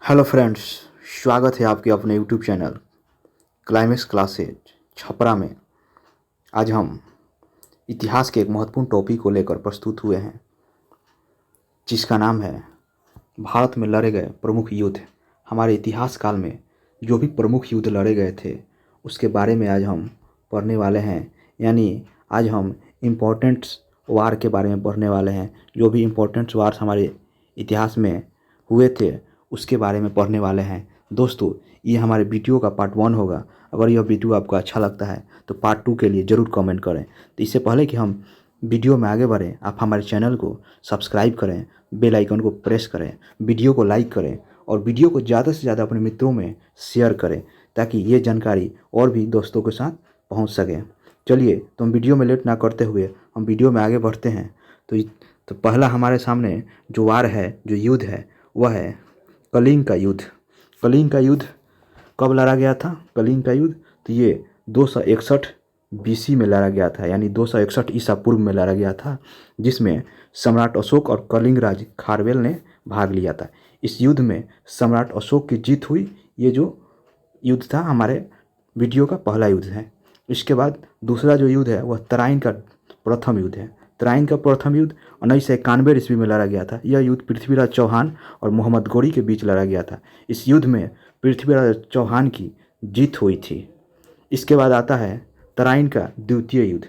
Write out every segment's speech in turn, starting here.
Hello friends, स्वागत है आपके अपने YouTube channel climax classes Chhapra में। आज हम इतिहास के एक महत्वपूर्ण टॉपिक को लेकर प्रस्तुत हुए हैं, जिसका नाम है भारत में लड़े गए प्रमुख युद्ध। हमारे इतिहास काल में जो भी प्रमुख युद्ध लड़े गए थे उसके बारे में आज हम पढ़ने वाले हैं। यानी आज हम इम्पोर्टेंट वार के बारे में पढ़ने वाले हैं। जो भी इम्पोर्टेंट वार हमारे इतिहास में हुए थे उसके बारे में पढ़ने वाले हैं। दोस्तों, ये हमारे वीडियो का पार्ट 1 होगा। अगर यह वीडियो आपको अच्छा लगता है तो पार्ट 2 के लिए ज़रूर कमेंट करें। तो इससे पहले कि हम वीडियो में आगे बढ़ें, आप हमारे चैनल को सब्सक्राइब करें, बेल आइकन को प्रेस करें, वीडियो को लाइक करें और वीडियो को ज़्यादा से ज़्यादा अपने मित्रों में शेयर करें, ताकि ये जानकारी और भी दोस्तों के साथ पहुँच सके। चलिए, तो हम वीडियो में लेट ना करते हुए हम वीडियो में आगे बढ़ते हैं। तो पहला हमारे सामने जो वार है, जो युद्ध है, वह है कलिंग का युद्ध। कलिंग का युद्ध कब लड़ा गया था? कलिंग का युद्ध तो ये 261 बीसी में लड़ा गया था, यानी 261 ईसा पूर्व में लड़ा गया था, जिसमें सम्राट अशोक और कलिंग राज खारवेल ने भाग लिया था। इस युद्ध में सम्राट अशोक की जीत हुई। ये जो युद्ध था हमारे वीडियो का पहला युद्ध है। इसके बाद दूसरा जो युद्ध है वह तराइन का प्रथम युद्ध है। तराइन का प्रथम युद्ध 1991 ईस्वी में लड़ा गया था। यह युद्ध पृथ्वीराज चौहान और मोहम्मद गौरी के बीच लड़ा गया था। इस युद्ध में पृथ्वीराज चौहान की जीत हुई थी। इसके बाद आता है तराइन का द्वितीय युद्ध।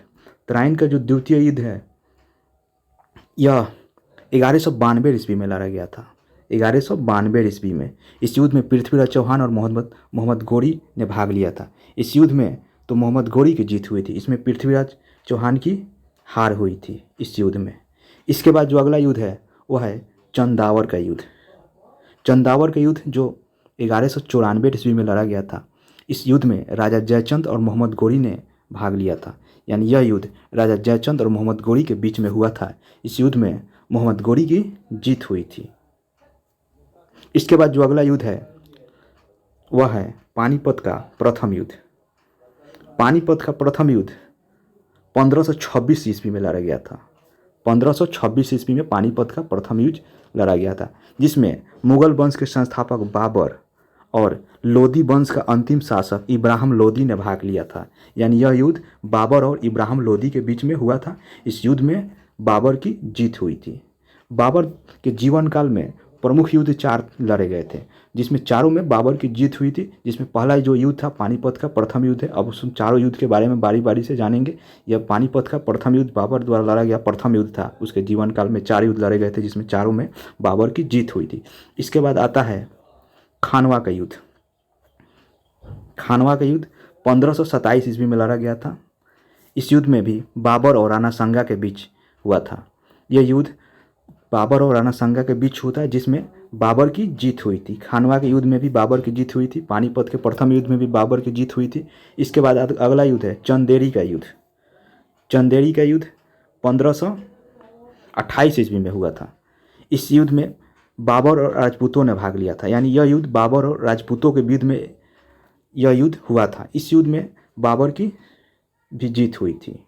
तराइन का जो द्वितीय युद्ध है यह 1192 ईस्वी में लड़ा गया था। 1192 ईस्वी में इस युद्ध में पृथ्वीराज चौहान और मोहम्मद गौरी ने भाग लिया था। इस युद्ध में तो मोहम्मद गौरी की जीत हुई थी, इसमें पृथ्वीराज चौहान की हार हुई थी इस युद्ध में। इसके बाद जो अगला युद्ध है वह है चंदावर का युद्ध। चंदावर का युद्ध जो 1194 ईस्वी में लड़ा गया था। इस युद्ध में राजा जयचंद और मोहम्मद गौरी ने भाग लिया था, यानी यह युद्ध राजा जयचंद और मोहम्मद गौरी के बीच में हुआ था। इस युद्ध में मोहम्मद गौरी की जीत हुई थी। इसके बाद जो अगला युद्ध है वह है पानीपत का प्रथम युद्ध। पानीपत का प्रथम युद्ध 1526 ईस्वी में लड़ा गया था। 1526 ईस्वी में पानीपत का प्रथम युद्ध लड़ा गया था, जिसमें मुगल वंश के संस्थापक बाबर और लोदी वंश का अंतिम शासक इब्राहिम लोदी ने भाग लिया था। यानी यह युद्ध बाबर और इब्राहिम लोदी के बीच में हुआ था। इस युद्ध में बाबर की जीत हुई थी। बाबर के जीवन काल में प्रमुख युद्ध 4 लड़े गए थे, जिसमें चारों में बाबर की जीत हुई थी। जिसमें पहला जो युद्ध था पानीपत का प्रथम युद्ध है। अब उस चारों युद्ध के बारे में बारी बारी से जानेंगे। यह पानीपत का प्रथम युद्ध बाबर द्वारा लड़ा गया प्रथम युद्ध था। उसके जीवन काल में 4 युद्ध लड़े गए थे, जिसमें चारों में बाबर की जीत हुई थी। इसके बाद आता है खानवा का युद्ध। खानवा का युद्ध 1527 ईस्वी में लड़ा गया था। इस युद्ध में भी बाबर और राणा सांगा के बीच हुआ था। यह युद्ध बाबर और राणा सांगा के बीच हुआ था, जिसमें बाबर की जीत हुई थी। खानवा के युद्ध में भी बाबर की जीत हुई थी। पानीपत के प्रथम युद्ध में भी बाबर की जीत हुई थी। इसके बाद अगला युद्ध है चंदेरी का युद्ध। चंदेरी का युद्ध 1528 ईस्वी में हुआ था। इस युद्ध में बाबर और राजपूतों ने भाग लिया था, यानी यह युद्ध बाबर और राजपूतों के बीच में यह युद्ध हुआ था। इस युद्ध में बाबर की भी जीत हुई थी।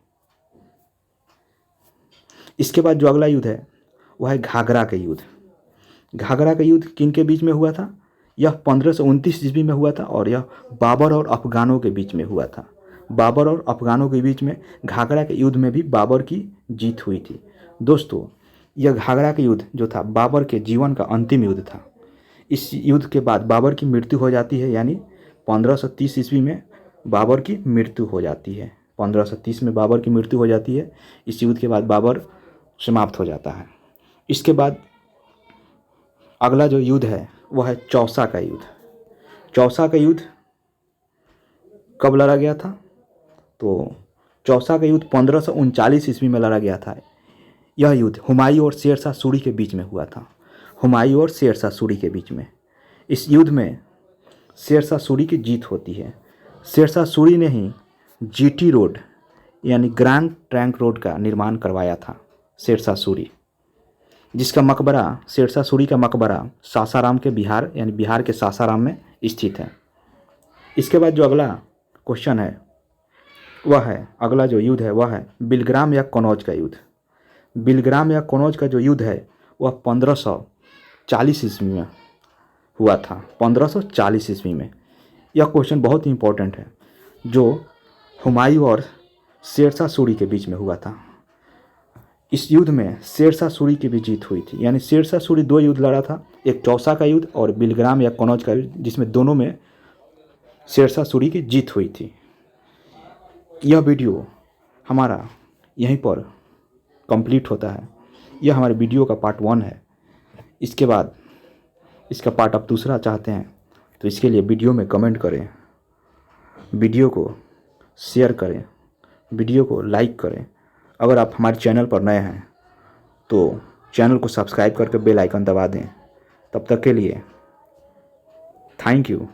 इसके बाद जो अगला युद्ध है वह है घाघरा का युद्ध। घाघरा का युद्ध किन के बीच में हुआ था? यह 1529 ईस्वी में हुआ था और यह बाबर और अफगानों के बीच में हुआ था। बाबर और अफगानों के बीच में घाघरा के युद्ध में भी बाबर की जीत हुई थी। दोस्तों, यह घाघरा का युद्ध जो था बाबर के जीवन का अंतिम युद्ध था। इस युद्ध के बाद बाबर की मृत्यु हो जाती है, यानी 1530 ईस्वी में बाबर की मृत्यु हो जाती है। 1530 में बाबर की मृत्यु हो जाती है। इस युद्ध के बाद बाबर समाप्त हो जाता है। इसके बाद अगला जो युद्ध है वह है चौसा का युद्ध। चौसा का युद्ध कब लड़ा गया था? तो चौसा का युद्ध 1539 ईस्वी में लड़ा गया था। यह युद्ध हुमायूं और शेरशाह सूरी के बीच में हुआ था। हुमायूं और शेरशाह सूरी के बीच में। इस युद्ध में शेरशाह सूरी की जीत होती है। शेरशाह सूरी ने ही जीटी रोड यानी ग्रैंड ट्रंक रोड का निर्माण करवाया था। शेरशाह सूरी, जिसका मकबरा शेरशाह सूरी का मकबरा सासाराम के बिहार यानी बिहार के सासाराम में स्थित है। इसके बाद जो अगला क्वेश्चन है वह है, अगला जो युद्ध है वह है बिलग्राम या कनौज का युद्ध। बिलग्राम या कनौज का जो युद्ध है वह 1540 ईस्वी में हुआ था 1540 ईस्वी में। यह क्वेश्चन बहुत ही इम्पोर्टेंट है, जो हुमायूं और शेरशाह सूरी के बीच में हुआ था। इस युद्ध में शेरशाह सूरी की भी जीत हुई थी, यानी शेरशाह सूरी 2 युद्ध लड़ा था, एक चौसा का युद्ध और बिलग्राम या कनौज का युद्ध, जिसमें दोनों में शेरशाह सूरी की जीत हुई थी। यह वीडियो हमारा यहीं पर कंप्लीट होता है। यह हमारे वीडियो का पार्ट 1 है। इसके बाद इसका पार्ट आप दूसरा चाहते हैं तो इसके लिए वीडियो में कमेंट करें, वीडियो को शेयर करें, वीडियो को लाइक करें। अगर आप हमारे चैनल पर नए हैं तो चैनल को सब्सक्राइब करके बेल आइकन दबा दें। तब तक के लिए थैंक यू।